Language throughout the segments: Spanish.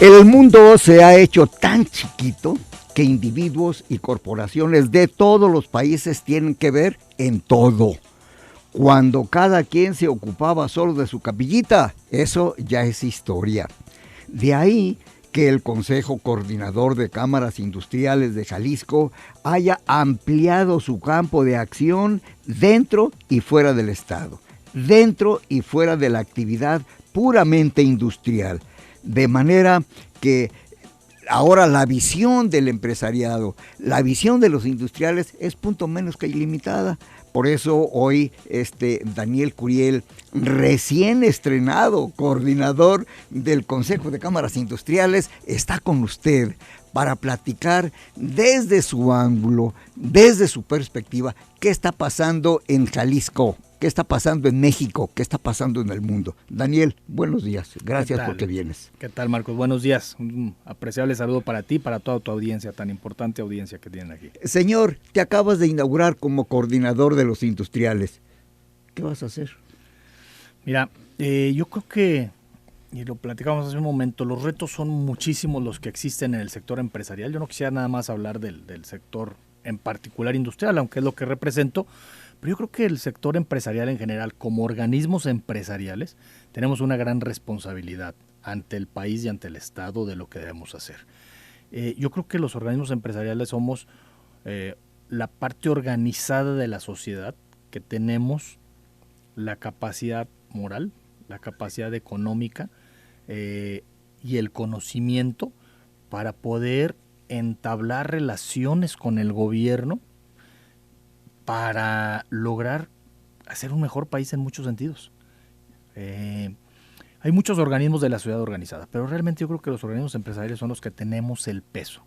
El mundo se ha hecho tan chiquito que individuos y corporaciones de todos los países tienen que ver en todo. Cuando cada quien se ocupaba solo de su capillita, eso ya es historia. De ahí que el Consejo Coordinador de Cámaras Industriales de Jalisco haya ampliado su campo de acción dentro y fuera del Estado, dentro y fuera de la actividad puramente industrial, de manera que ahora la visión del empresariado, la visión de los industriales es punto menos que ilimitada. Por eso hoy Daniel Curiel, recién estrenado coordinador del Consejo de Cámaras Industriales, está con usted para platicar desde su ángulo, desde su perspectiva, qué está pasando en Jalisco, qué está pasando en México, qué está pasando en el mundo. Daniel, buenos días, gracias porque vienes. ¿Qué tal, Marcos? Buenos días, un apreciable saludo para ti y para toda tu audiencia, tan importante audiencia que tienen aquí. Señor, te acabas de inaugurar como coordinador de los industriales. ¿Qué vas a hacer? Mira, yo creo que, y lo platicamos hace un momento, los retos son muchísimos los que existen en el sector empresarial. Yo no quisiera nada más hablar del sector en particular industrial, aunque es lo que represento, pero yo creo que el sector empresarial en general, como organismos empresariales, tenemos una gran responsabilidad ante el país y ante el Estado de lo que debemos hacer. Yo creo que los organismos empresariales somos la parte organizada de la sociedad que tenemos la capacidad moral, la capacidad económica y el conocimiento para poder entablar relaciones con el gobierno para lograr hacer un mejor país en muchos sentidos. Hay muchos organismos de la sociedad organizada, pero realmente yo creo que los organismos empresariales son los que tenemos el peso.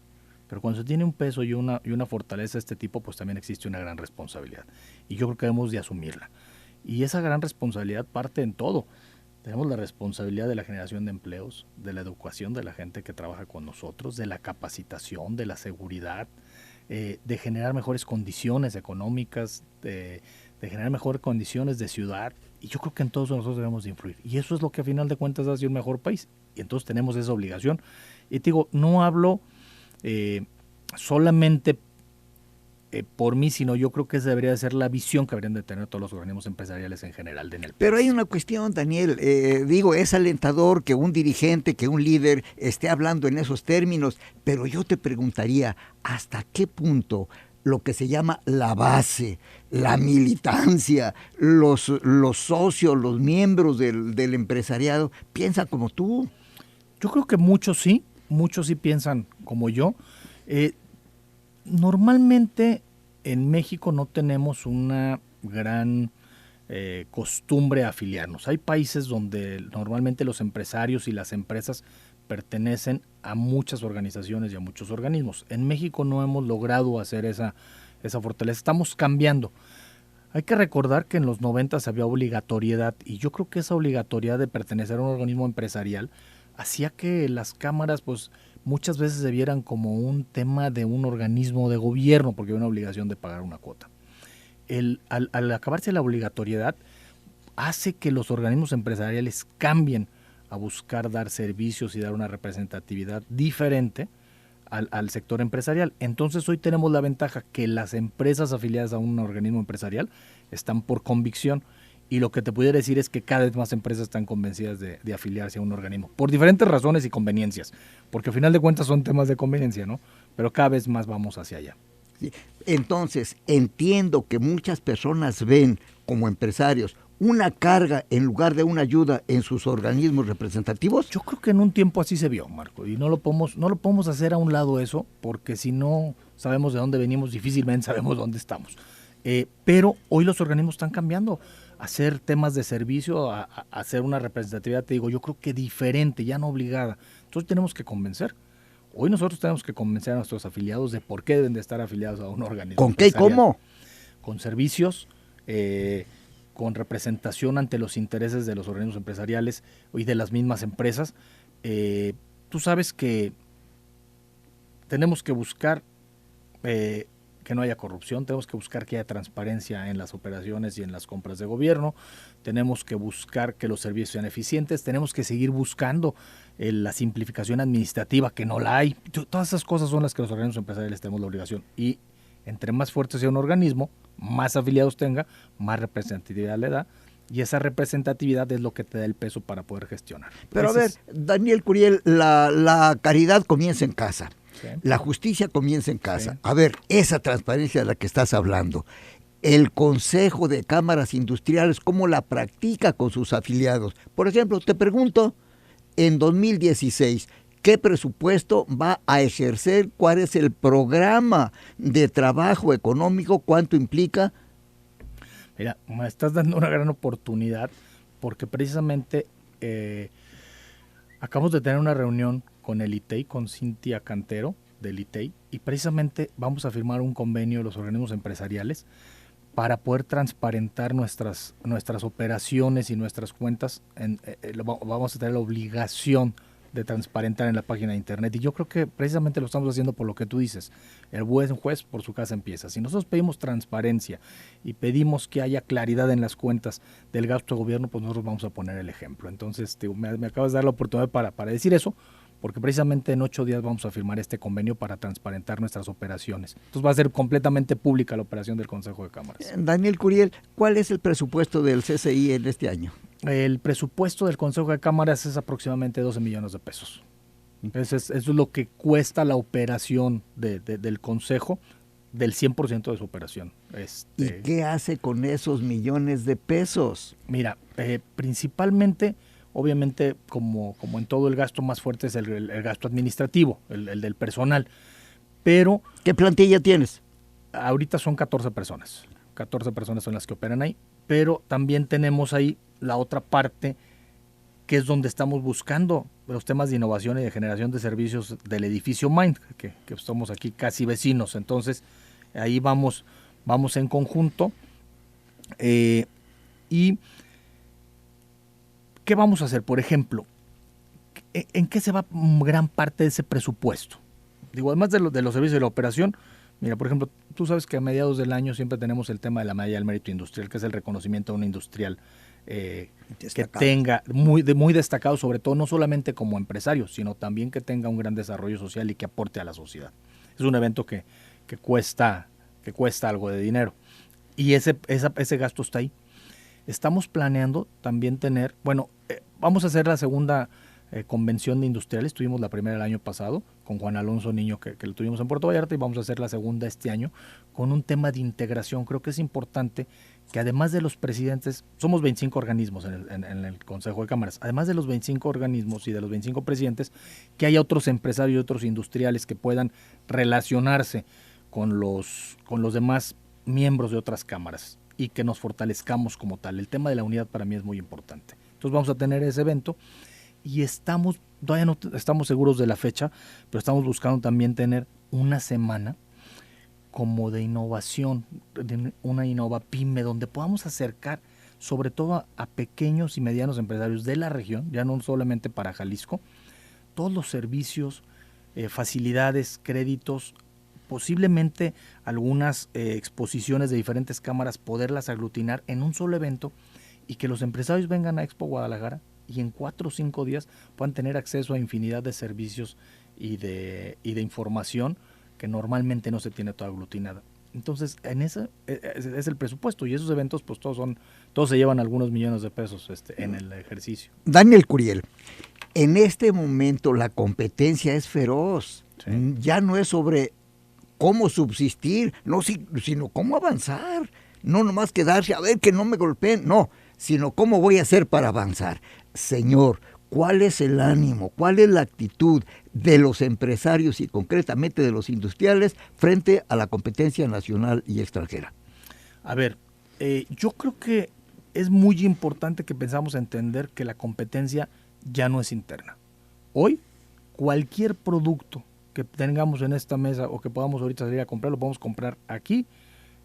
Pero cuando se tiene un peso y una fortaleza de este tipo, pues también existe una gran responsabilidad. Y yo creo que debemos de asumirla. Y esa gran responsabilidad parte en todo. Tenemos la responsabilidad de la generación de empleos, de la educación de la gente que trabaja con nosotros, de la capacitación, de la seguridad, de generar mejores condiciones económicas, de generar mejores condiciones de ciudad. Y yo creo que en todos nosotros debemos de influir. Y eso es lo que a final de cuentas hace un mejor país. Y entonces tenemos esa obligación. Y te digo, no hablo solamente por mí, sino yo creo que esa debería ser la visión que deberían de tener todos los organismos empresariales en general en el país. Pero hay una cuestión, Daniel, es alentador que un dirigente, que un líder esté hablando en esos términos, pero yo te preguntaría, ¿hasta qué punto lo que se llama la base, la militancia, los socios, los miembros del empresariado, piensan como tú? Yo creo que muchos sí piensan como yo. Normalmente en México no tenemos una gran costumbre a afiliarnos. Hay países donde normalmente los empresarios y las empresas pertenecen a muchas organizaciones y a muchos organismos. En México no hemos logrado hacer esa fortaleza. Estamos cambiando. Hay que recordar que en los 90 había obligatoriedad, y yo creo que esa obligatoriedad de pertenecer a un organismo empresarial hacía que las cámaras pues muchas veces se vieran como un tema de un organismo de gobierno, porque había una obligación de pagar una cuota. Al acabarse la obligatoriedad, hace que los organismos empresariales cambien a buscar dar servicios y dar una representatividad diferente al sector empresarial. Entonces hoy tenemos la ventaja que las empresas afiliadas a un organismo empresarial están por convicción, y lo que te pudiera decir es que cada vez más empresas están convencidas de afiliarse a un organismo, por diferentes razones y conveniencias, porque al final de cuentas son temas de conveniencia, ¿no? Pero cada vez más vamos hacia allá. Sí. Entonces, entiendo que muchas personas ven como empresarios una carga en lugar de una ayuda en sus organismos representativos. Yo creo que en un tiempo así se vio, Marco, y no lo podemos hacer a un lado eso, porque si no sabemos de dónde venimos, difícilmente sabemos dónde estamos. Pero hoy los organismos están cambiando. Hacer temas de servicio, a hacer una representatividad, te digo, yo creo que diferente, ya no obligada. Entonces tenemos que convencer. Hoy nosotros tenemos que convencer a nuestros afiliados de por qué deben de estar afiliados a un organismo. ¿Con qué y cómo? Con servicios, con representación ante los intereses de los organismos empresariales y de las mismas empresas. Tú sabes que tenemos que buscar que no haya corrupción, tenemos que buscar que haya transparencia en las operaciones y en las compras de gobierno, tenemos que buscar que los servicios sean eficientes, tenemos que seguir buscando la simplificación administrativa, que no la hay. Todas esas cosas son las que los organismos empresariales tenemos la obligación. Y entre más fuerte sea un organismo, más afiliados tenga, más representatividad le da, y esa representatividad es lo que te da el peso para poder gestionar. Pero a ver, Daniel Curiel, la caridad comienza en casa. Sí. La justicia comienza en casa. Sí. A ver, esa transparencia de la que estás hablando, el Consejo de Cámaras Industriales, ¿cómo la practica con sus afiliados? Por ejemplo, te pregunto, en 2016, ¿qué presupuesto va a ejercer? ¿Cuál es el programa de trabajo económico? ¿Cuánto implica? Mira, me estás dando una gran oportunidad porque precisamente acabamos de tener una reunión con el ITEI, con Cintia Cantero del ITEI, y precisamente vamos a firmar un convenio de los organismos empresariales para poder transparentar nuestras operaciones y nuestras cuentas. Vamos a tener la obligación de transparentar en la página de internet, y yo creo que precisamente lo estamos haciendo por lo que tú dices, el buen juez por su casa empieza. Si nosotros pedimos transparencia y pedimos que haya claridad en las cuentas del gasto de gobierno, pues nosotros vamos a poner el ejemplo. Entonces me acabas de dar la oportunidad para decir eso, porque precisamente en 8 días vamos a firmar este convenio para transparentar nuestras operaciones. Entonces va a ser completamente pública la operación del Consejo de Cámaras. Daniel Curiel, ¿cuál es el presupuesto del CCI en este año? El presupuesto del Consejo de Cámaras es aproximadamente 12 millones de pesos. Eso es lo que cuesta la operación del Consejo, del 100% de su operación. ¿Y qué hace con esos millones de pesos? Mira, principalmente, obviamente, como en todo el gasto, más fuerte es el gasto administrativo, el del personal. Pero ¿qué plantilla tienes? Ahorita son 14 personas. 14 personas son las que operan ahí, pero también tenemos ahí la otra parte, que es donde estamos buscando los temas de innovación y de generación de servicios del edificio Mind, que estamos aquí casi vecinos. Entonces, ahí vamos en conjunto. ¿Y qué vamos a hacer? Por ejemplo, ¿en qué se va gran parte de ese presupuesto? Digo, además de los servicios de la operación, mira, por ejemplo, tú sabes que a mediados del año siempre tenemos el tema de la medalla del mérito industrial, que es el reconocimiento de un industrial que tenga muy destacado, sobre todo no solamente como empresario, sino también que tenga un gran desarrollo social y que aporte a la sociedad. Es un evento que cuesta algo de dinero, y ese gasto está ahí. Estamos planeando también tener, vamos a hacer la segunda convención de industriales. Tuvimos la primera el año pasado con Juan Alonso Niño, que lo tuvimos en Puerto Vallarta, y vamos a hacer la segunda este año con un tema de integración. Creo que es importante que además de los presidentes, somos 25 organismos en el Consejo de Cámaras, además de los 25 organismos y de los 25 presidentes, que haya otros empresarios y otros industriales que puedan relacionarse con los demás miembros de otras cámaras y que nos fortalezcamos como tal. El tema de la unidad para mí es muy importante. Entonces vamos a tener ese evento, y todavía no estamos seguros de la fecha, pero estamos buscando también tener una semana como de innovación, de una InnovaPyme, donde podamos acercar sobre todo a pequeños y medianos empresarios de la región, ya no solamente para Jalisco, todos los servicios, facilidades, créditos, posiblemente algunas exposiciones de diferentes cámaras, poderlas aglutinar en un solo evento, y que los empresarios vengan a Expo Guadalajara y en 4 o 5 días puedan tener acceso a infinidad de servicios y de información que normalmente no se tiene toda aglutinada. Entonces, en ese es el presupuesto, y esos eventos pues todos se llevan algunos millones de pesos en el ejercicio. Daniel Curiel, en este momento la competencia es feroz. Sí. Ya no es sobre cómo subsistir, sino cómo avanzar. No nomás quedarse a ver que no me golpeen, no, sino cómo voy a hacer para avanzar. Señor, ¿cuál es el ánimo, cuál es la actitud de los empresarios y concretamente de los industriales frente a la competencia nacional y extranjera? A ver, yo creo que es muy importante que pensamos entender que la competencia ya no es interna. Hoy, cualquier producto que tengamos en esta mesa o que podamos ahorita salir a comprar, lo podemos comprar aquí,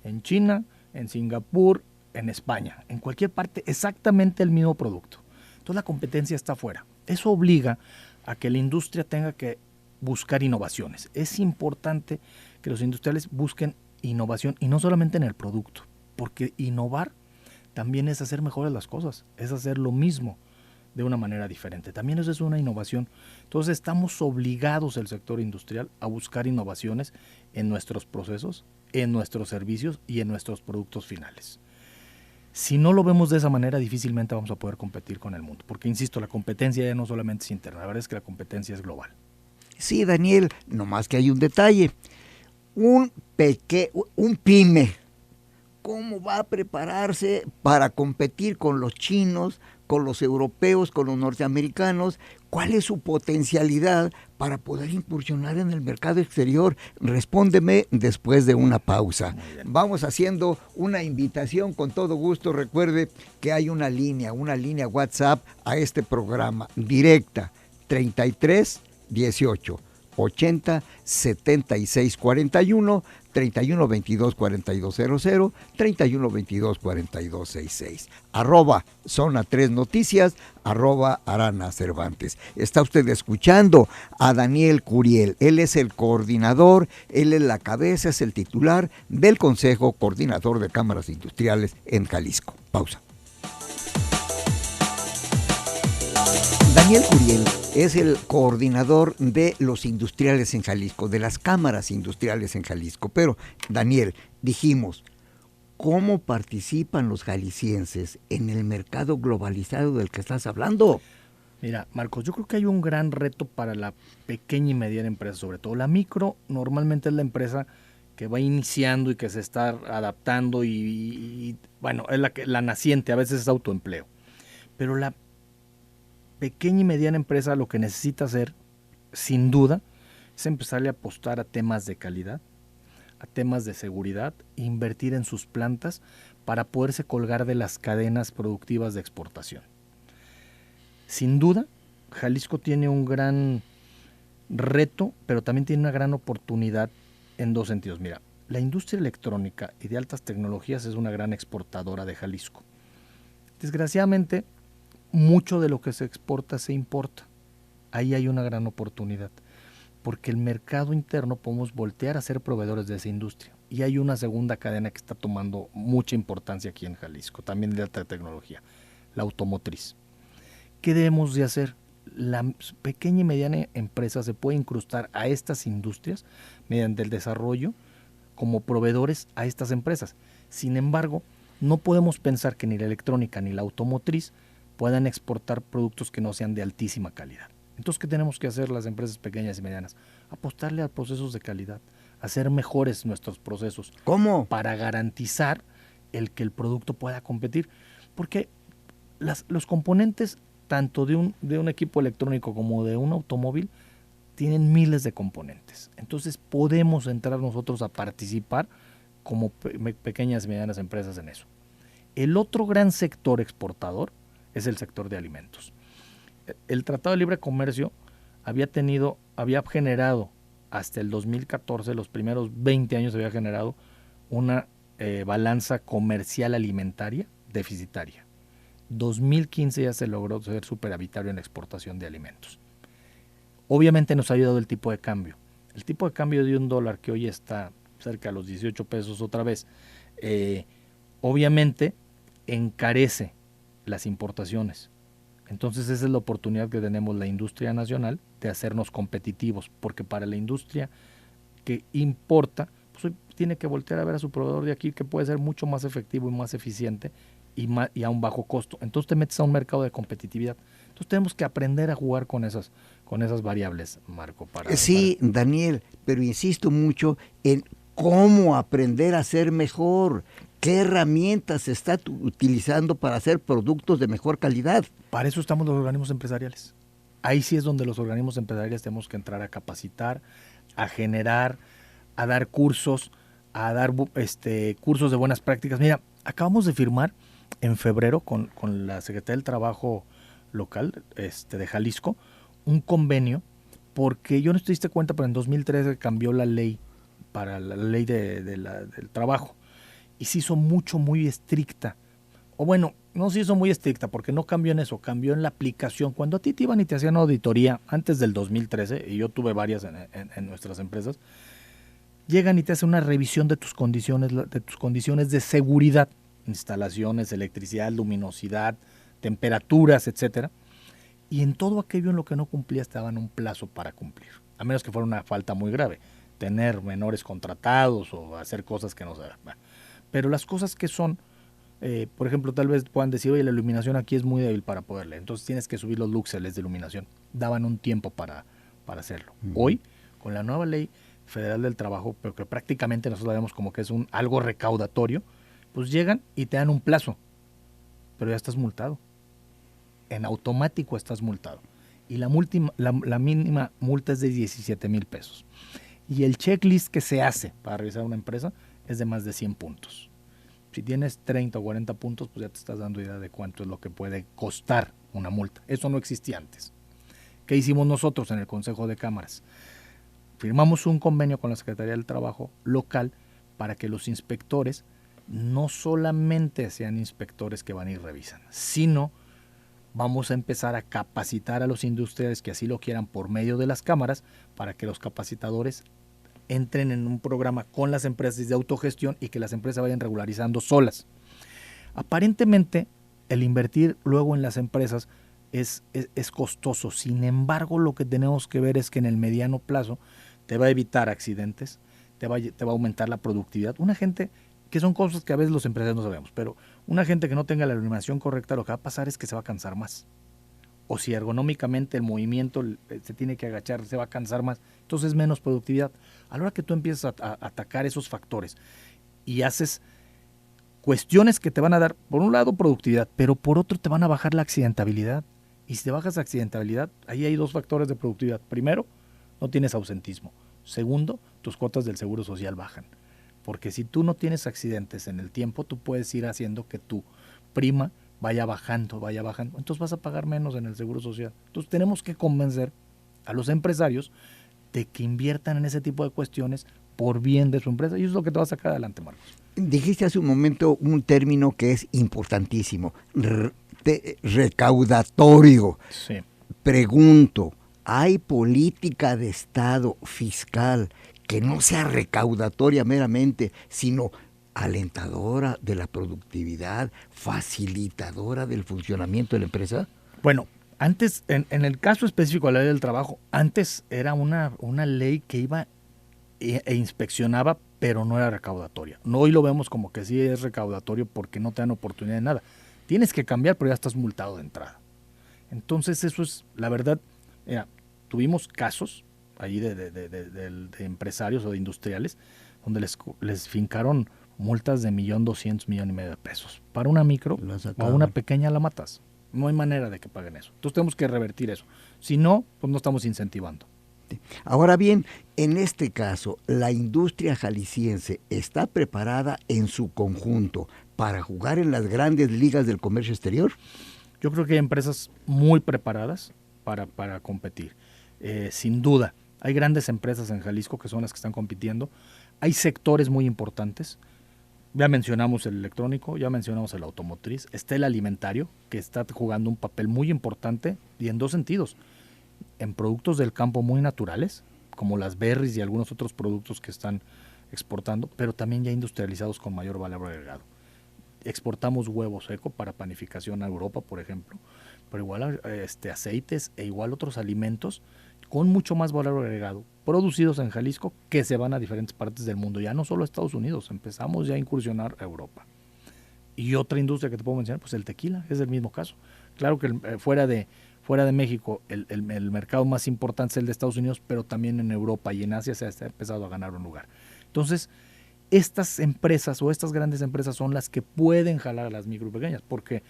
en China, en Singapur, en España, en cualquier parte, exactamente el mismo producto. Entonces la competencia está afuera. Eso obliga a que la industria tenga que buscar innovaciones. Es importante que los industriales busquen innovación, y no solamente en el producto, porque innovar también es hacer mejores las cosas, es hacer lo mismo de una manera diferente. También eso es una innovación. Entonces estamos obligados, el sector industrial, a buscar innovaciones en nuestros procesos, en nuestros servicios y en nuestros productos finales. Si no lo vemos de esa manera, difícilmente vamos a poder competir con el mundo, porque insisto, la competencia ya no solamente es interna, la verdad es que la competencia es global. Sí, Daniel, nomás que hay un detalle. Un pyme, ¿cómo va a prepararse para competir con los chinos, con los europeos, con los norteamericanos? ¿Cuál es su potencialidad para poder incursionar en el mercado exterior? Respóndeme después de una pausa. Vamos haciendo una invitación con todo gusto. Recuerde que hay una línea WhatsApp a este programa, directa, 33 18 80 76 41, 31 22 42 00, 31 22 42 66, @Zona 3 Noticias, @Arana Cervantes. Está usted escuchando a Daniel Curiel. Él es el coordinador, él es la cabeza, es el titular del Consejo Coordinador de Cámaras Industriales en Jalisco. Pausa. Daniel Curiel es el coordinador de los industriales en Jalisco, de las cámaras industriales en Jalisco. Pero, Daniel, dijimos, ¿cómo participan los jaliscienses en el mercado globalizado del que estás hablando? Mira, Marcos, yo creo que hay un gran reto para la pequeña y mediana empresa, sobre todo. La micro normalmente es la empresa que va iniciando y que se está adaptando y bueno, es la naciente, a veces es autoempleo. Pero la pequeña y mediana empresa lo que necesita hacer, sin duda, es empezarle a apostar a temas de calidad, a temas de seguridad, invertir en sus plantas para poderse colgar de las cadenas productivas de exportación. Sin duda, Jalisco tiene un gran reto, pero también tiene una gran oportunidad en dos sentidos. Mira, la industria electrónica y de altas tecnologías es una gran exportadora de Jalisco. Desgraciadamente, mucho de lo que se exporta se importa. Ahí hay una gran oportunidad, porque el mercado interno podemos voltear a ser proveedores de esa industria. Y hay una segunda cadena que está tomando mucha importancia aquí en Jalisco, también de alta tecnología, la automotriz. ¿Qué debemos de hacer? La pequeña y mediana empresa se puede incrustar a estas industrias mediante el desarrollo como proveedores a estas empresas. Sin embargo, no podemos pensar que ni la electrónica ni la automotriz puedan exportar productos que no sean de altísima calidad. Entonces, ¿qué tenemos que hacer las empresas pequeñas y medianas? Apostarle a procesos de calidad, hacer mejores nuestros procesos. ¿Cómo? Para garantizar que el producto pueda competir. Porque los componentes, tanto de un equipo electrónico como de un automóvil, tienen miles de componentes. Entonces, podemos entrar nosotros a participar como pequeñas y medianas empresas en eso. El otro gran sector exportador es el sector de alimentos. El Tratado de Libre Comercio había generado hasta el 2014, los primeros 20 años había generado una balanza comercial alimentaria deficitaria. 2015 ya se logró ser superavitario en la exportación de alimentos. Obviamente nos ha ayudado el tipo de cambio. El tipo de cambio de $1, que hoy está cerca de los 18 pesos otra vez, obviamente encarece las importaciones. Entonces esa es la oportunidad que tenemos la industria nacional de hacernos competitivos, porque para la industria que importa, pues tiene que voltear a ver a su proveedor de aquí, que puede ser mucho más efectivo y más eficiente y a un bajo costo. Entonces te metes a un mercado de competitividad. Entonces tenemos que aprender a jugar con esas variables, Marco. Sí, Daniel, pero insisto mucho en cómo aprender a ser mejor. ¿Qué herramientas se está utilizando para hacer productos de mejor calidad? Para eso estamos los organismos empresariales. Ahí sí es donde los organismos empresariales tenemos que entrar a capacitar, a generar, a dar cursos, a dar cursos de buenas prácticas. Mira, acabamos de firmar en febrero con la Secretaría del Trabajo local de Jalisco un convenio, porque yo no te diste cuenta, pero en 2013 cambió la ley para la ley del trabajo y se hizo muy estricta. O bueno, no se hizo muy estricta porque no cambió en eso, cambió en la aplicación. Cuando a ti te iban y te hacían auditoría antes del 2013, y yo tuve varias en nuestras empresas, llegan y te hacen una revisión de tus condiciones de seguridad, instalaciones, electricidad, luminosidad, temperaturas, etcétera. Y en todo aquello en lo que no cumplías te daban un plazo para cumplir, a menos que fuera una falta muy grave, tener menores contratados o hacer cosas que no se dan. Pero las cosas que son, por ejemplo, tal vez puedan decir, oye, la iluminación aquí es muy débil para poder leer, entonces tienes que subir los luxeles de iluminación. Daban un tiempo para hacerlo. Hoy, con la nueva ley federal del trabajo, pero que prácticamente nosotros la vemos como que es algo recaudatorio, pues llegan y te dan un plazo, pero ya estás multado. En automático estás multado. Y la mínima multa es de 17,000 pesos. Y el checklist que se hace para revisar una empresa es de más de 100 puntos. Si tienes 30 o 40 puntos, pues ya te estás dando idea de cuánto es lo que puede costar una multa. Eso no existía antes. ¿Qué hicimos nosotros en el Consejo de Cámaras? Firmamos un convenio con la Secretaría del Trabajo local para que los inspectores no solamente sean inspectores que van y revisan, sino vamos a empezar a capacitar a los industriales que así lo quieran por medio de las cámaras para que los capacitadores entren en un programa con las empresas de autogestión y que las empresas vayan regularizando solas. Aparentemente, el invertir luego en las empresas es costoso. Sin embargo, lo que tenemos que ver es que en el mediano plazo te va a evitar accidentes, te va a aumentar la productividad. Una gente, que son cosas que a veces los empresarios no sabemos, pero una gente que no tenga la iluminación correcta, lo que va a pasar es que se va a cansar más. O si ergonómicamente el movimiento se tiene que agachar, se va a cansar más, entonces menos productividad. A la hora que tú empiezas a atacar esos factores y haces cuestiones que te van a dar, por un lado, productividad, pero por otro te van a bajar la accidentabilidad. Y si te bajas la accidentabilidad, ahí hay dos factores de productividad. Primero, no tienes ausentismo. Segundo, tus cuotas del seguro social bajan. Porque si tú no tienes accidentes en el tiempo, tú puedes ir haciendo que tu prima vaya bajando. Entonces vas a pagar menos en el seguro social. Entonces tenemos que convencer a los empresarios de que inviertan en ese tipo de cuestiones por bien de su empresa. Y eso es lo que te va a sacar adelante, Marcos. Dijiste hace un momento un término que es importantísimo, recaudatorio. Sí. Pregunto, ¿hay política de Estado fiscal que no sea recaudatoria meramente, sino alentadora de la productividad, facilitadora del funcionamiento de la empresa? Bueno, antes, en el caso específico de la ley del trabajo, antes era una ley que iba e inspeccionaba, pero no era recaudatoria. No, hoy lo vemos como que sí es recaudatorio porque no te dan oportunidad de nada. Tienes que cambiar, pero ya estás multado de entrada. Entonces eso es, la verdad, mira, tuvimos casos ahí de empresarios o de industriales donde les fincaron multas de 1,200,000, 1,500,000 de pesos. Para una micro o una pequeña la matas. No hay manera de que paguen eso. Entonces tenemos que revertir eso. Si no, pues no estamos incentivando. Ahora bien, en este caso, ¿la industria jalisciense está preparada en su conjunto para jugar en las grandes ligas del comercio exterior? Yo creo que hay empresas muy preparadas para competir. Sin duda, hay grandes empresas en Jalisco que son las que están compitiendo. Hay sectores muy importantes. Ya mencionamos el electrónico, ya mencionamos el automotriz. Está el alimentario, que está jugando un papel muy importante y en dos sentidos. En productos del campo muy naturales, como las berries y algunos otros productos que están exportando, pero también ya industrializados con mayor valor agregado. Exportamos huevo seco para panificación a Europa, por ejemplo, pero igual aceites e igual otros alimentos con mucho más valor agregado, producidos en Jalisco, que se van a diferentes partes del mundo, ya no solo a Estados Unidos, empezamos ya a incursionar a Europa. Y otra industria que te puedo mencionar, pues el tequila, es el mismo caso. Claro que fuera de México, el mercado más importante es el de Estados Unidos, pero también en Europa y en Asia se ha empezado a ganar un lugar. Entonces, estas empresas o estas grandes empresas son las que pueden jalar a las micro y pequeñas, porque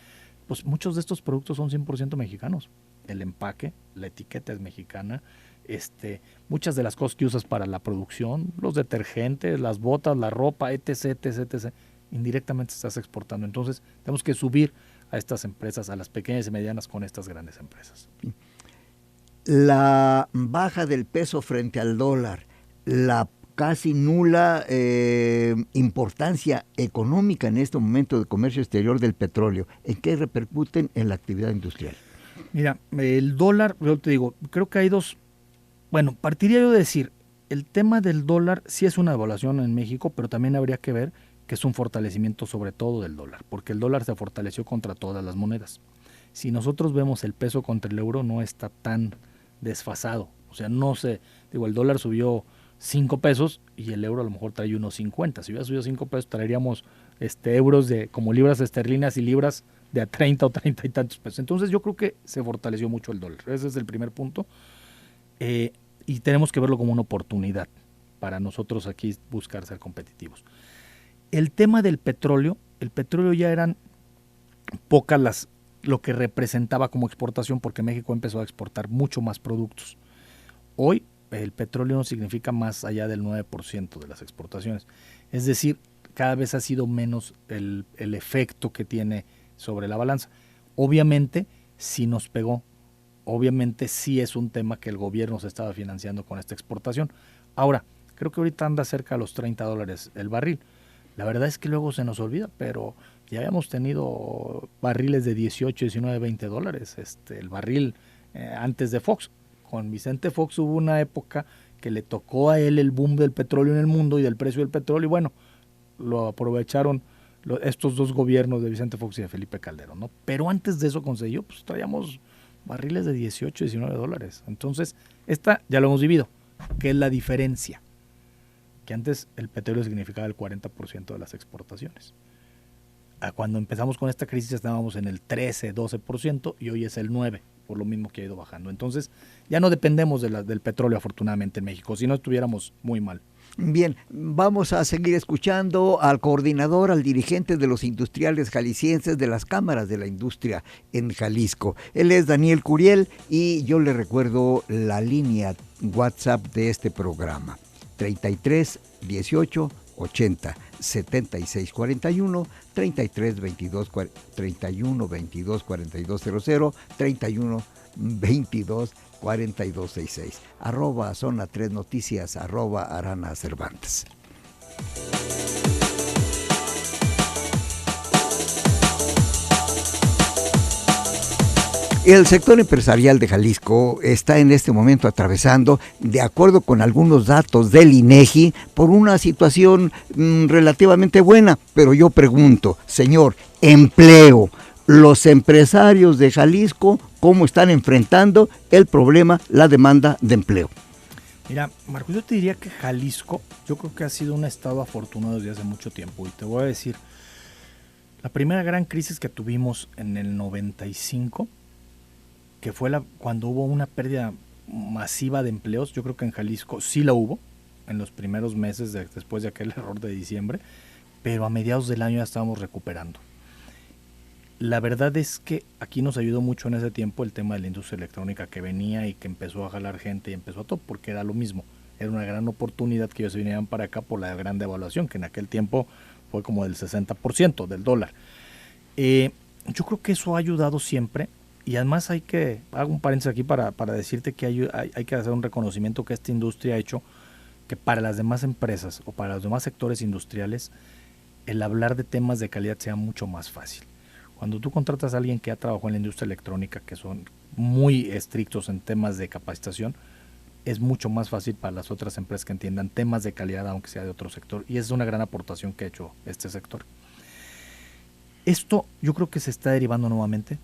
pues, muchos de estos productos son 100% mexicanos. El empaque, la etiqueta es mexicana, muchas de las cosas que usas para la producción, los detergentes, las botas, la ropa, etc., indirectamente estás exportando. Entonces, tenemos que subir a estas empresas, a las pequeñas y medianas con estas grandes empresas. La baja del peso frente al dólar, la casi nula importancia económica en este momento del comercio exterior del petróleo, ¿en qué repercuten en la actividad industrial? Mira, el dólar, yo te digo, creo que hay dos, bueno, partiría yo de decir, el tema del dólar sí es una devaluación en México, pero también habría que ver que es un fortalecimiento sobre todo del dólar, porque el dólar se fortaleció contra todas las monedas. Si nosotros vemos el peso contra el euro, no está tan desfasado. O sea, no sé, digo, el dólar subió 5 pesos y el euro a lo mejor trae unos 50. Si hubiera subido 5 pesos, traeríamos euros de como libras esterlinas y libras de a 30 o 30 y tantos pesos. Entonces yo creo que se fortaleció mucho el dólar. Ese es el primer punto. Y tenemos que verlo como una oportunidad para nosotros aquí buscar ser competitivos. El tema del petróleo, el petróleo ya eran pocas lo que representaba como exportación, porque México empezó a exportar mucho más productos. Hoy el petróleo no significa más allá del 9% de las exportaciones. Es decir, cada vez ha sido menos el efecto que tiene sobre la balanza. Obviamente sí nos pegó, obviamente sí es un tema que el gobierno se estaba financiando con esta exportación. Ahora, creo que ahorita anda cerca de los $30 el barril. La verdad es que luego se nos olvida, pero ya habíamos tenido barriles de 18, 19, 20 dólares. El barril antes de Fox. Con Vicente Fox hubo una época que le tocó a él el boom del petróleo en el mundo y del precio del petróleo. Y bueno, lo aprovecharon estos dos gobiernos de Vicente Fox y de Felipe Calderón, ¿no? Pero antes de eso concedió, pues traíamos barriles de 18, 19 dólares. Entonces, esta ya lo hemos vivido. ¿Qué es la diferencia? Que antes el petróleo significaba el 40% de las exportaciones. Cuando empezamos con esta crisis estábamos en el 13, 12% y hoy es el 9%, por lo mismo que ha ido bajando. Entonces ya no dependemos del petróleo afortunadamente en México, si no estuviéramos muy mal. Bien, vamos a seguir escuchando al coordinador, al dirigente de los industriales jaliscienses de las cámaras de la industria en Jalisco. Él es Daniel Curiel y yo le recuerdo la línea WhatsApp de este programa. 33 18 80 76 41 33 22 31 22 42 00 31 22 42 66 @ Zona 3 Noticias @ Arana Cervantes. El sector empresarial de Jalisco está en este momento atravesando, de acuerdo con algunos datos del INEGI, por una situación relativamente buena. Pero yo pregunto, señor, empleo, los empresarios de Jalisco, ¿cómo están enfrentando el problema, la demanda de empleo? Mira, Marcos, yo te diría que Jalisco, yo creo que ha sido un estado afortunado desde hace mucho tiempo. Y te voy a decir, la primera gran crisis que tuvimos en el 95, que fue cuando hubo una pérdida masiva de empleos, yo creo que en Jalisco sí la hubo, en los primeros meses después de aquel error de diciembre, pero a mediados del año ya estábamos recuperando. La verdad es que aquí nos ayudó mucho en ese tiempo el tema de la industria electrónica que venía y que empezó a jalar gente y empezó a todo, porque era lo mismo, era una gran oportunidad que ellos se vinieran para acá por la gran devaluación, que en aquel tiempo fue como del 60% del dólar. Yo creo que eso ha ayudado siempre. Y además hago un paréntesis aquí para decirte que hay que hacer un reconocimiento que esta industria ha hecho, que para las demás empresas o para los demás sectores industriales, el hablar de temas de calidad sea mucho más fácil. Cuando tú contratas a alguien que ha trabajado en la industria electrónica, que son muy estrictos en temas de capacitación, es mucho más fácil para las otras empresas que entiendan temas de calidad, aunque sea de otro sector. Y esa es una gran aportación que ha hecho este sector. Esto yo creo que se está derivando nuevamente.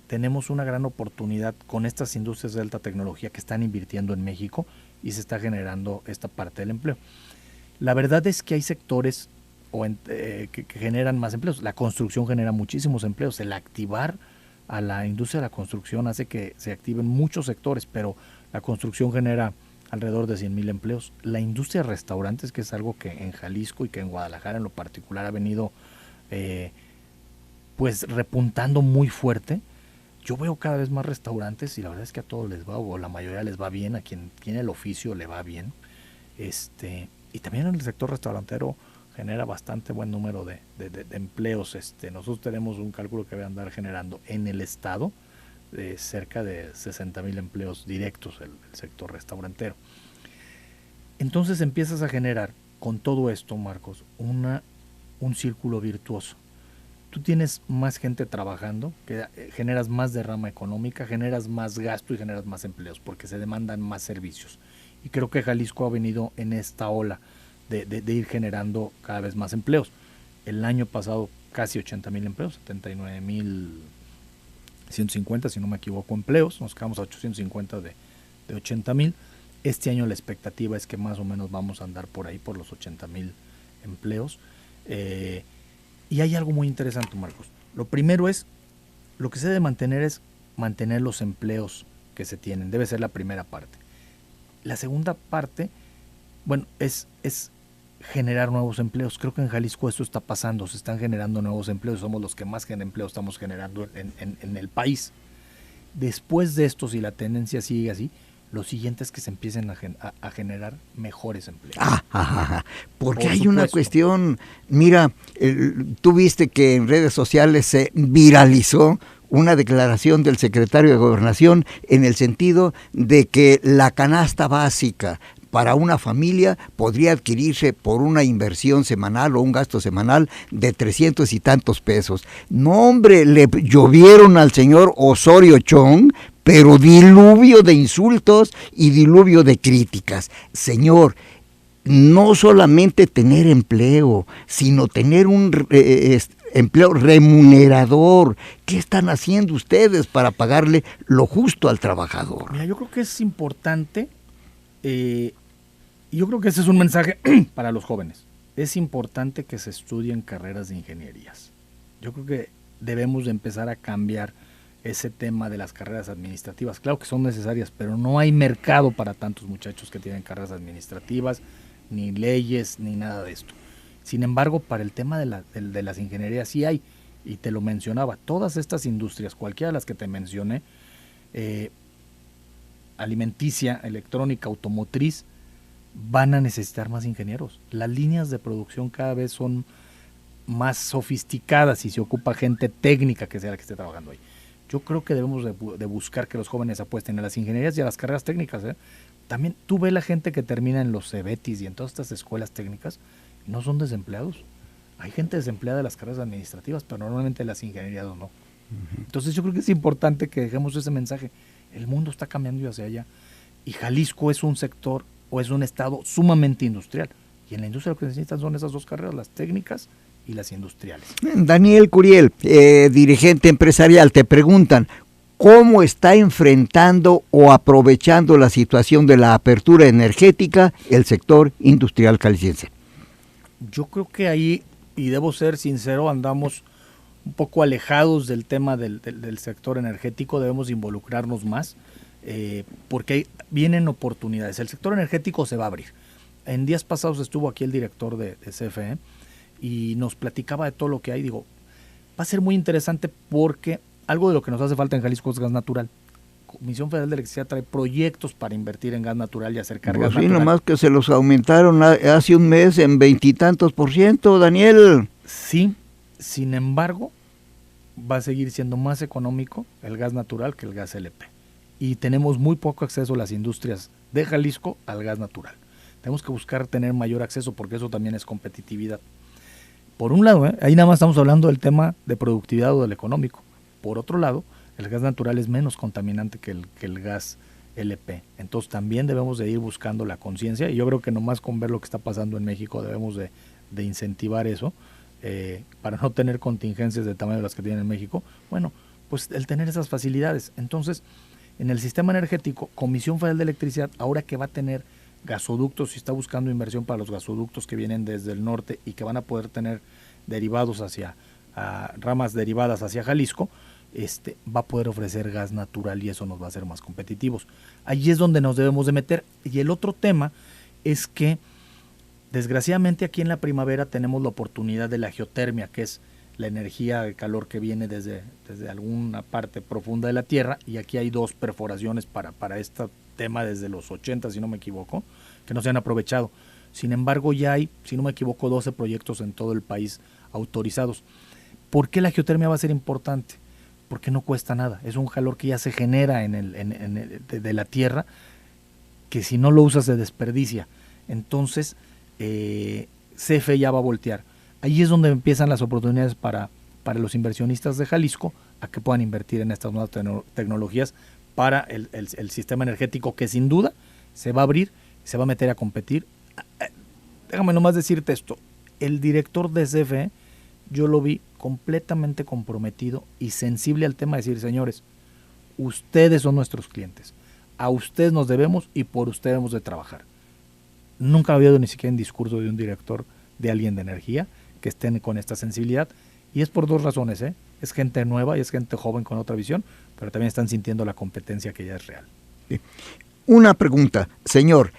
Tenemos una gran oportunidad con estas industrias de alta tecnología que están invirtiendo en México y se está generando esta parte del empleo. La verdad es que hay sectores que generan más empleos. La construcción genera muchísimos empleos. El activar a la industria de la construcción hace que se activen muchos sectores, pero la construcción genera alrededor de 100,000 empleos. La industria de restaurantes, que es algo que en Jalisco y que en Guadalajara en lo particular ha venido pues repuntando muy fuerte. Yo veo cada vez más restaurantes y la verdad es que a todos les va, o la mayoría les va bien, a quien tiene el oficio le va bien. Y también en el sector restaurantero genera bastante buen número de empleos. Nosotros tenemos un cálculo que va a andar generando en el estado cerca de 60,000 empleos directos el sector restaurantero. Entonces empiezas a generar con todo esto, Marcos, un círculo virtuoso. Tú tienes más gente trabajando, que generas más derrama económica, generas más gasto y generas más empleos, porque se demandan más servicios. y creo que Jalisco ha venido en esta ola de ir generando cada vez más empleos. El año pasado casi 80,000 empleos, 79,150 si no me equivoco empleos, nos quedamos a 850 de 80,000. Este año la expectativa es que más o menos vamos a andar por ahí, por los 80,000 empleos. Y hay algo muy interesante, Marcos. Lo primero es, lo que se debe mantener es mantener los empleos que se tienen, debe ser la primera parte. La segunda parte, bueno, es generar nuevos empleos. Creo que en Jalisco eso está pasando, se están generando nuevos empleos, somos los que más empleos estamos generando en el país. Después de esto, si la tendencia sigue así, lo siguiente es que se empiecen a generar mejores empleos. Porque hay una cuestión, mira, tú viste que en redes sociales se viralizó una declaración del secretario de Gobernación en el sentido de que la canasta básica para una familia podría adquirirse por una inversión semanal o un gasto semanal de 300 y tantos pesos. No, hombre, le llovieron al señor Osorio Chong, pero diluvio de insultos y diluvio de críticas. Señor, no solamente tener empleo, sino tener un empleo remunerador. ¿Qué están haciendo ustedes para pagarle lo justo al trabajador? Mira, yo creo que es importante, yo creo que ese es un mensaje para los jóvenes. Es importante que se estudien carreras de ingenierías. Yo creo que debemos de empezar a cambiar ese tema de las carreras administrativas. Claro que son necesarias, pero no hay mercado para tantos muchachos que tienen carreras administrativas, ni leyes, ni nada de esto. Sin embargo, para el tema de las ingenierías sí hay, y te lo mencionaba, todas estas industrias, cualquiera de las que te mencioné, alimenticia, electrónica, automotriz, van a necesitar más ingenieros. Las líneas de producción cada vez son más sofisticadas y se ocupa gente técnica que sea la que esté trabajando ahí. Yo creo que debemos de buscar que los jóvenes apuesten a las ingenierías y a las carreras técnicas. También tú ves la gente que termina en los CEBETIS y en todas estas escuelas técnicas y no son desempleados. Hay gente desempleada de las carreras administrativas, pero normalmente las ingenierías no. Entonces yo creo que es importante que dejemos ese mensaje. El mundo está cambiando hacia allá y Jalisco es un sector o es un estado sumamente industrial. Y en la industria lo que necesitan son esas dos carreras, las técnicas y las industriales. Daniel Curiel, dirigente empresarial, te preguntan, ¿cómo está enfrentando o aprovechando la situación de la apertura energética el sector industrial jalisciense? Yo creo que ahí, y debo ser sincero, andamos un poco alejados del tema del sector energético, debemos involucrarnos más, porque vienen oportunidades. El sector energético se va a abrir. En días pasados estuvo aquí el director de CFE, y nos platicaba de todo lo que hay. Digo, va a ser muy interesante porque algo de lo que nos hace falta en Jalisco es gas natural. Comisión Federal de Electricidad trae proyectos para invertir en gas natural y acercar gas natural. Nomás que se los aumentaron hace un mes en 20 y tantos %, Daniel. Sí, sin embargo, va a seguir siendo más económico el gas natural que el gas LP. Y tenemos muy poco acceso a las industrias de Jalisco al gas natural. Tenemos que buscar tener mayor acceso porque eso también es competitividad. Por un lado, ahí nada más estamos hablando del tema de productividad o del económico. Por otro lado, el gas natural es menos contaminante que el gas LP. Entonces también debemos de ir buscando la conciencia, y yo creo que nomás con ver lo que está pasando en México debemos de incentivar eso, para no tener contingencias del tamaño de las que tiene en México. Bueno, pues el tener esas facilidades. Entonces, en el sistema energético, Comisión Federal de Electricidad, ahora que va a tener gasoductos y está buscando inversión para los gasoductos que vienen desde el norte y que van a poder tener derivados ramas derivadas hacia Jalisco, va a poder ofrecer gas natural y eso nos va a hacer más competitivos. Allí es donde nos debemos de meter. Y el otro tema es que desgraciadamente aquí en la primavera tenemos la oportunidad de la geotermia, que es la energía de calor que viene desde alguna parte profunda de la tierra, y aquí hay 2 perforaciones para este tema desde los 80, si no me equivoco, que no se han aprovechado. Sin embargo, ya hay, si no me equivoco, 12 proyectos en todo el país autorizados. ¿Por qué la geotermia va a ser importante? Porque no cuesta nada, es un calor que ya se genera de la tierra, que si no lo usas se desperdicia. Entonces, CFE ya va a voltear. Ahí es donde empiezan las oportunidades para los inversionistas de Jalisco a que puedan invertir en estas nuevas tecnologías para el sistema energético, que sin duda se va a abrir, se va a meter a competir. Déjame nomás decirte esto, el director de CFE, yo lo vi completamente comprometido y sensible al tema de decir, señores, ustedes son nuestros clientes, a ustedes nos debemos y por ustedes debemos de trabajar. Nunca había oído ni siquiera en discurso de un director de alguien de energía que estén con esta sensibilidad, y es por dos razones, es gente nueva y es gente joven con otra visión, pero también están sintiendo la competencia que ya es real. Sí. Una pregunta, señor,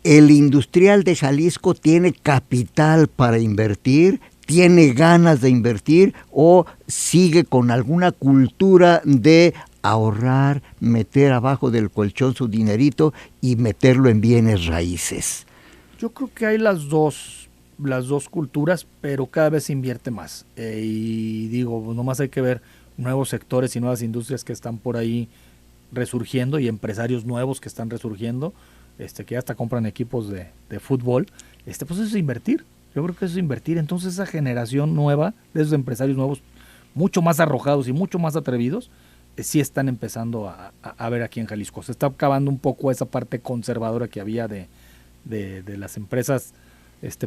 ¿el industrial de Jalisco tiene capital para invertir? ¿Tiene ganas de invertir o sigue con alguna cultura de ahorrar, meter abajo del colchón su dinerito y meterlo en bienes raíces? Yo creo que hay las dos culturas, pero cada vez se invierte más. Y digo, nomás hay que ver nuevos sectores y nuevas industrias que están por ahí resurgiendo y empresarios nuevos que están resurgiendo, que ya hasta compran equipos de fútbol. Pues eso es invertir. Yo creo que eso es invertir. Entonces esa generación nueva de esos empresarios nuevos, mucho más arrojados y mucho más atrevidos, sí están empezando a ver aquí en Jalisco. Se está acabando un poco esa parte conservadora que había de las empresas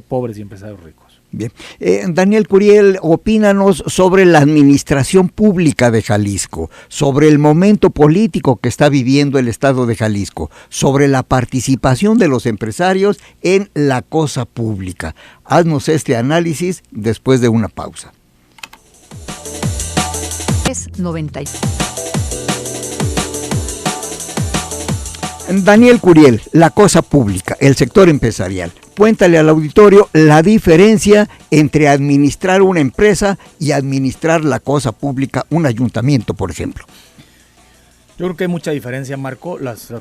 pobres y empresarios ricos. Bien. Daniel Curiel, opínanos sobre la administración pública de Jalisco, sobre el momento político que está viviendo el estado de Jalisco, sobre la participación de los empresarios en la cosa pública. Haznos este análisis después de una pausa. Es 90. Daniel Curiel, la cosa pública, el sector empresarial. Cuéntale al auditorio la diferencia entre administrar una empresa y administrar la cosa pública, un ayuntamiento, por ejemplo. Yo creo que hay mucha diferencia, Marco. Las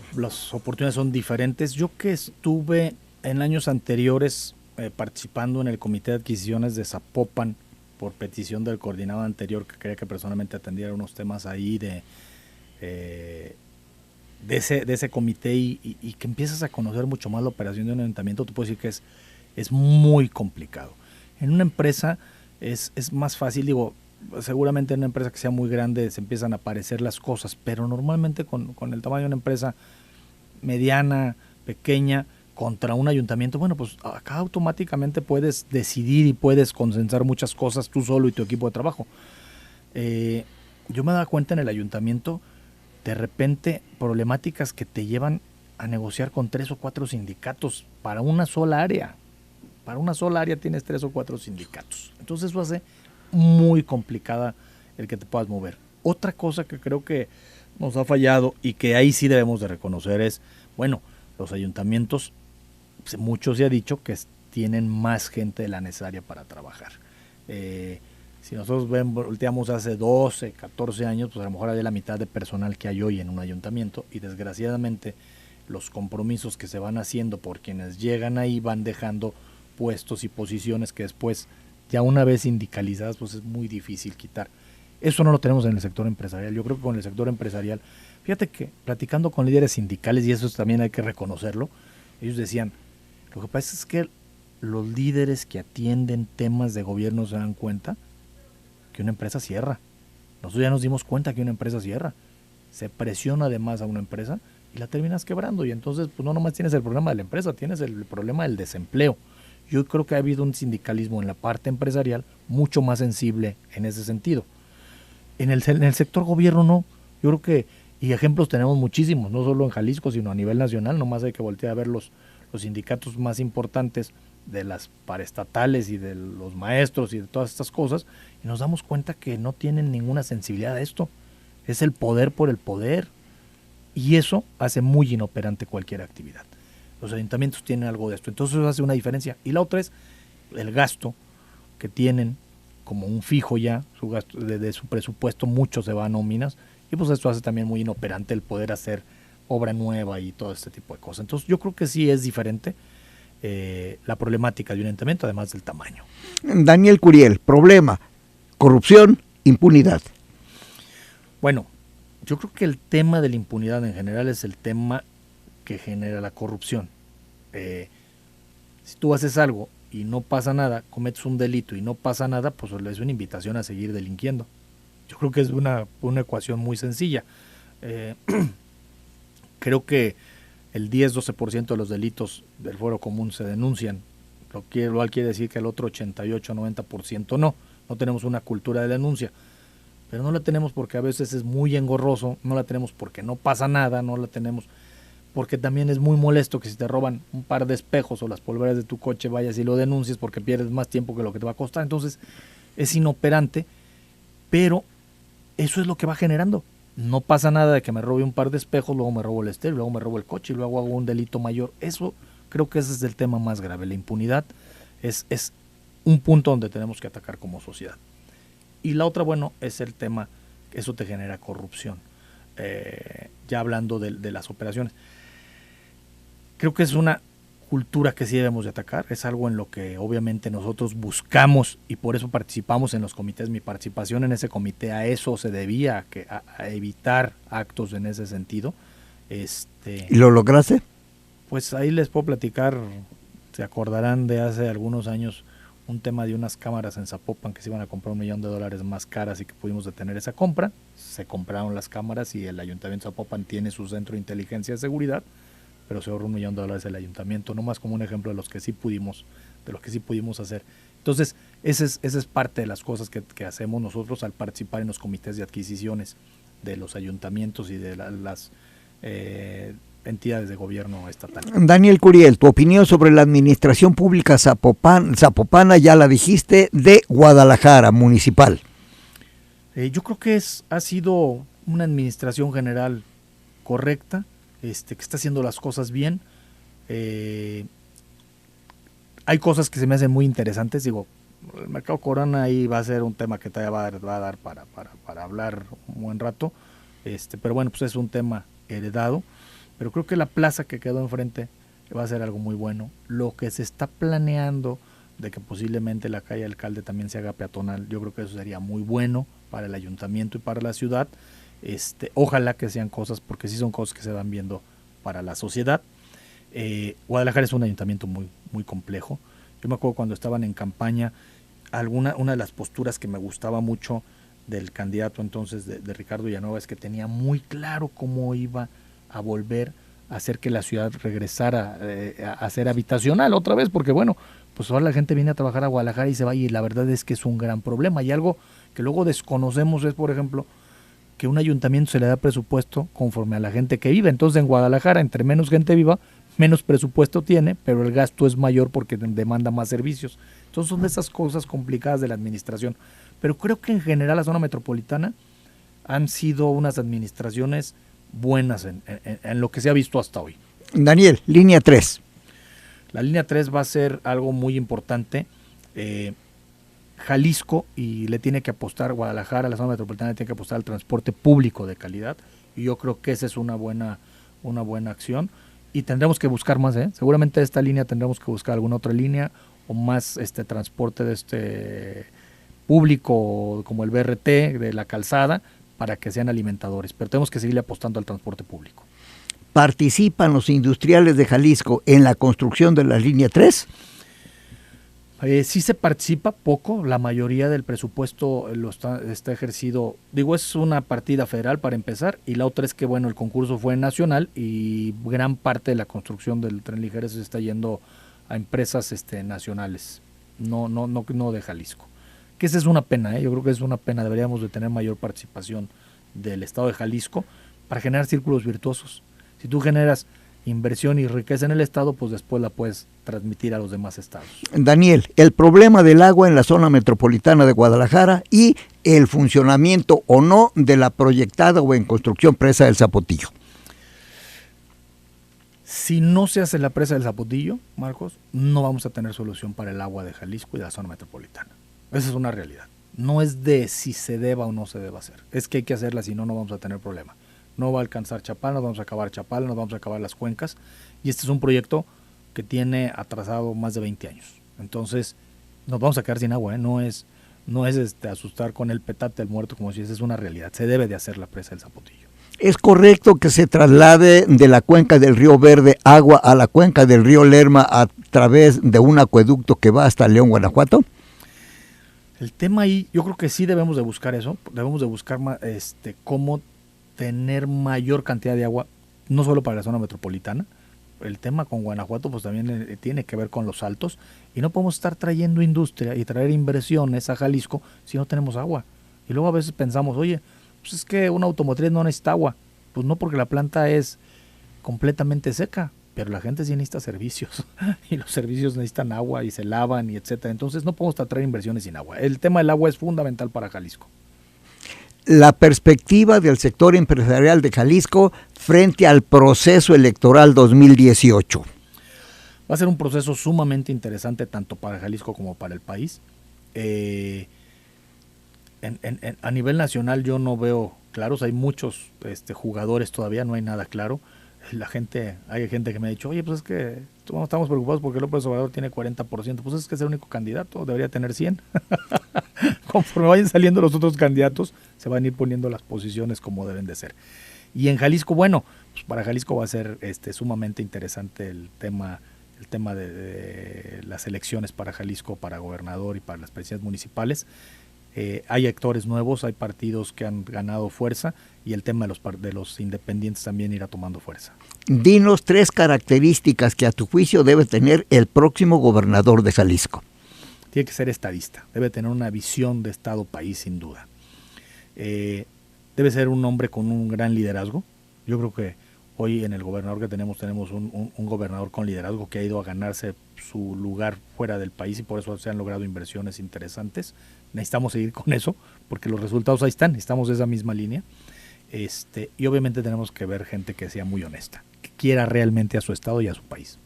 oportunidades son diferentes. Yo que estuve en años anteriores participando en el Comité de Adquisiciones de Zapopan por petición del coordinador anterior que quería que personalmente atendiera unos temas ahí de ese comité y que empiezas a conocer mucho más la operación de un ayuntamiento, tú puedes decir que es muy complicado. En una empresa es más fácil, digo, seguramente en una empresa que sea muy grande se empiezan a aparecer las cosas, pero normalmente con el tamaño de una empresa mediana, pequeña, contra un ayuntamiento, bueno, pues acá automáticamente puedes decidir y puedes consensar muchas cosas tú solo y tu equipo de trabajo. Yo me he dado cuenta en el ayuntamiento, de repente, problemáticas que te llevan a negociar con 3 o 4 sindicatos para una sola área. Para una sola área tienes 3 o 4 sindicatos. Entonces eso hace muy complicada el que te puedas mover. Otra cosa que creo que nos ha fallado y que ahí sí debemos de reconocer es, bueno, los ayuntamientos, mucho se ha dicho que tienen más gente de la necesaria para trabajar. Si nosotros volteamos hace 12, 14 años, pues a lo mejor había la mitad de personal que hay hoy en un ayuntamiento y desgraciadamente los compromisos que se van haciendo por quienes llegan ahí van dejando puestos y posiciones que después, ya una vez sindicalizadas, pues es muy difícil quitar. Eso no lo tenemos en el sector empresarial. Yo creo que con el sector empresarial, fíjate que platicando con líderes sindicales, y eso también hay que reconocerlo, ellos decían, lo que pasa es que los líderes que atienden temas de gobierno se dan cuenta que una empresa cierra. Nosotros ya nos dimos cuenta que una empresa cierra. Se presiona además a una empresa y la terminas quebrando. Y entonces pues no nomás tienes el problema de la empresa, tienes el problema del desempleo. Yo creo que ha habido un sindicalismo en la parte empresarial mucho más sensible en ese sentido. En el sector gobierno no. Yo creo que, y ejemplos tenemos muchísimos, no solo en Jalisco, sino a nivel nacional. Nomás hay que voltear a ver los sindicatos más importantes de las paraestatales y de los maestros y de todas estas cosas, y nos damos cuenta que no tienen ninguna sensibilidad a esto. Es el poder por el poder, y eso hace muy inoperante cualquier actividad. Los ayuntamientos tienen algo de esto, entonces eso hace una diferencia. Y la otra es el gasto que tienen como un fijo ya, su gasto de su presupuesto, mucho se va a nóminas, y pues esto hace también muy inoperante el poder hacer obra nueva y todo este tipo de cosas. Entonces yo creo que sí es diferente la problemática de un ayuntamiento, además del tamaño. Daniel Curiel, problema, corrupción, impunidad. Bueno, yo creo que el tema de la impunidad en general es el tema que genera la corrupción. Si tú haces algo y no pasa nada, cometes un delito y no pasa nada, pues es una invitación a seguir delinquiendo. Yo creo que es una ecuación muy sencilla. Creo que el 10-12% de los delitos del fuero común se denuncian, lo cual quiere decir que el otro 88-90% no tenemos una cultura de denuncia, pero no la tenemos porque a veces es muy engorroso, no la tenemos porque no pasa nada, no la tenemos porque también es muy molesto que si te roban un par de espejos o las polveras de tu coche vayas y lo denuncies porque pierdes más tiempo que lo que te va a costar. Entonces es inoperante, pero eso es lo que va generando. No pasa nada de que me robe un par de espejos, luego me robo el estéreo, luego me robo el coche y luego hago un delito mayor. Eso creo que ese es el tema más grave. La impunidad es un punto donde tenemos que atacar como sociedad. Y la otra, bueno, es el tema, eso te genera corrupción. Ya hablando de las operaciones. Creo que es una cultura que sí debemos de atacar, es algo en lo que obviamente nosotros buscamos y por eso participamos en los comités. Mi participación en ese comité a eso se debía, a evitar actos en ese sentido. ¿Y lo lograste? Pues ahí les puedo platicar, se acordarán de hace algunos años un tema de unas cámaras en Zapopan que se iban a comprar $1 millón más caras y que pudimos detener esa compra. Se compraron las cámaras y el Ayuntamiento de Zapopan tiene su centro de inteligencia de seguridad, pero se ahorró $1 millón el ayuntamiento, nomás como un ejemplo de lo que sí pudimos hacer. Entonces, esa es parte de las cosas que hacemos nosotros al participar en los comités de adquisiciones de los ayuntamientos y de las entidades de gobierno estatal. Daniel Curiel, tu opinión sobre la administración pública zapopana, ya la dijiste, de Guadalajara, municipal. Yo creo que ha sido una administración general correcta, que está haciendo las cosas bien. Hay cosas que se me hacen muy interesantes. Digo, el mercado Corona ahí va a ser un tema que todavía va a dar para hablar un buen rato. Pero bueno, pues es un tema heredado. Pero creo que la plaza que quedó enfrente va a ser algo muy bueno. Lo que se está planeando de que posiblemente la calle Alcalde también se haga peatonal, yo creo que eso sería muy bueno para el ayuntamiento y para la ciudad. Ojalá que sean cosas, porque sí son cosas que se van viendo para la sociedad. Guadalajara es un ayuntamiento muy, muy complejo. Yo me acuerdo cuando estaban en campaña, una de las posturas que me gustaba mucho del candidato entonces de Ricardo Villanueva es que tenía muy claro cómo iba a volver a hacer que la ciudad regresara a ser habitacional otra vez, porque bueno, pues ahora la gente viene a trabajar a Guadalajara y se va, y la verdad es que es un gran problema. Y algo que luego desconocemos es, por ejemplo, que un ayuntamiento se le da presupuesto conforme a la gente que vive. Entonces en Guadalajara, entre menos gente viva, menos presupuesto tiene, pero el gasto es mayor porque demanda más servicios. Entonces son de esas cosas complicadas de la administración. Pero creo que en general la zona metropolitana han sido unas administraciones buenas en lo que se ha visto hasta hoy. Daniel, línea 3. La línea 3 va a ser algo muy importante. Jalisco, y le tiene que apostar Guadalajara, la zona metropolitana le tiene que apostar al transporte público de calidad, y yo creo que esa es una buena acción, y tendremos que buscar más, seguramente esta línea tendremos que buscar alguna otra línea, o más transporte de público como el BRT, de la calzada, para que sean alimentadores, pero tenemos que seguirle apostando al transporte público. ¿Participan los industriales de Jalisco en la construcción de la línea 3? Sí se participa poco, la mayoría del presupuesto está ejercido, es una partida federal para empezar, y la otra es que bueno, el concurso fue nacional y gran parte de la construcción del tren ligero se está yendo a empresas nacionales, no de Jalisco. Que esa es una pena, yo creo que es una pena, deberíamos de tener mayor participación del estado de Jalisco para generar círculos virtuosos. Si tú generas inversión y riqueza en el estado, pues después la puedes transmitir a los demás estados. Daniel, el problema del agua en la zona metropolitana de Guadalajara y el funcionamiento o no de la proyectada o en construcción presa del Zapotillo. Si no se hace la presa del Zapotillo, Marcos, no vamos a tener solución para el agua de Jalisco y de la zona metropolitana. Esa es una realidad. No es de si se deba o no se deba hacer. Es que hay que hacerla, si no, no vamos a tener problema. No va a alcanzar Chapala, nos vamos a acabar Chapala, nos vamos a acabar las cuencas. Y este es un proyecto que tiene atrasado más de 20 años. Entonces, nos vamos a quedar sin agua, No es asustar con el petate del muerto, como si esa es una realidad. Se debe de hacer la presa del Zapotillo. ¿Es correcto que se traslade de la cuenca del río Verde agua a la cuenca del río Lerma a través de un acueducto que va hasta León, Guanajuato? El tema ahí, yo creo que sí debemos de buscar eso. Debemos de buscar cómo tener mayor cantidad de agua, no solo para la zona metropolitana, el tema con Guanajuato pues también tiene que ver con los altos, y no podemos estar trayendo industria y traer inversiones a Jalisco si no tenemos agua. Y luego a veces pensamos, oye, pues es que una automotriz no necesita agua. Pues no, porque la planta es completamente seca, pero la gente sí necesita servicios y los servicios necesitan agua y se lavan y etcétera. Entonces no podemos traer inversiones sin agua. El tema del agua es fundamental para Jalisco. La perspectiva del sector empresarial de Jalisco frente al proceso electoral 2018. Va a ser un proceso sumamente interesante tanto para Jalisco como para el país. A nivel nacional yo no veo claros, hay muchos jugadores todavía, no hay nada claro. Hay gente que me ha dicho, oye, pues es que estamos preocupados porque López Obrador tiene 40%, pues es que es el único candidato, debería tener 100. Conforme vayan saliendo los otros candidatos, se van a ir poniendo las posiciones como deben de ser. Y en Jalisco, bueno, pues para Jalisco va a ser sumamente interesante el tema de las elecciones para Jalisco, para gobernador y para las presidencias municipales. Hay actores nuevos, hay partidos que han ganado fuerza, y el tema de los independientes también irá tomando fuerza. Dinos 3 características que a tu juicio debe tener el próximo gobernador de Jalisco. Tiene que ser estadista, debe tener una visión de Estado-país sin duda. Debe ser un hombre con un gran liderazgo. Yo creo que hoy en el gobernador que tenemos un gobernador con liderazgo que ha ido a ganarse su lugar fuera del país, y por eso se han logrado inversiones interesantes. Necesitamos seguir con eso porque los resultados ahí están, estamos en esa misma línea. Y obviamente tenemos que ver gente que sea muy honesta, que quiera realmente a su estado y a su país.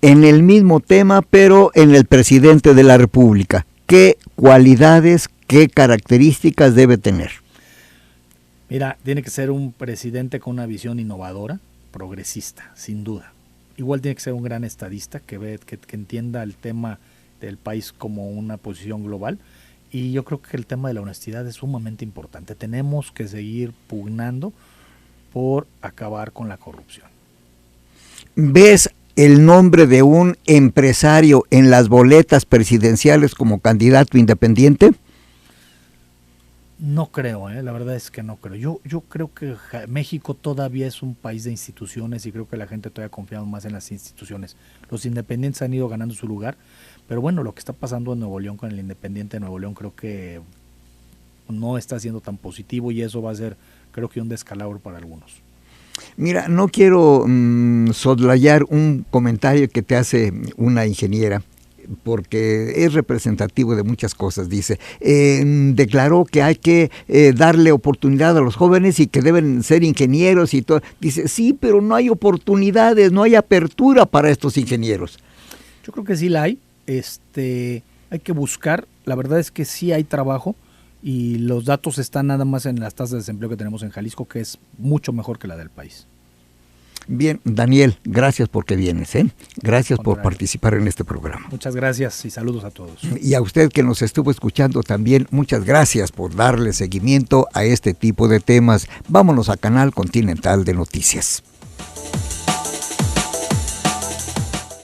En el mismo tema, pero en el presidente de la República, ¿qué cualidades, qué características debe tener? Mira, tiene que ser un presidente con una visión innovadora, progresista, sin duda. Igual tiene que ser un gran estadista que entienda el tema del país como una posición global. Y yo creo que el tema de la honestidad es sumamente importante. Tenemos que seguir pugnando por acabar con la corrupción. ¿Ves el nombre de un empresario en las boletas presidenciales como candidato independiente? No creo, la verdad es que no creo. Yo creo que México todavía es un país de instituciones, y creo que la gente todavía confía más en las instituciones. Los independientes han ido ganando su lugar, pero bueno, lo que está pasando en Nuevo León con el Independiente de Nuevo León creo que no está siendo tan positivo, y eso va a ser, creo que, un descalabro para algunos. Mira, no quiero soslayar un comentario que te hace una ingeniera, porque es representativo de muchas cosas. Dice, declaró que hay que darle oportunidad a los jóvenes y que deben ser ingenieros y todo. Dice, sí, pero no hay oportunidades, no hay apertura para estos ingenieros. Yo creo que sí la hay. Hay que buscar. La verdad es que sí hay trabajo, y los datos están nada más en las tasas de desempleo que tenemos en Jalisco, que es mucho mejor que la del país. Bien, Daniel, gracias porque vienes, Gracias por participar en este programa. Muchas gracias y saludos a todos. Y a usted que nos estuvo escuchando también, muchas gracias por darle seguimiento a este tipo de temas. Vámonos a Canal Continental de Noticias.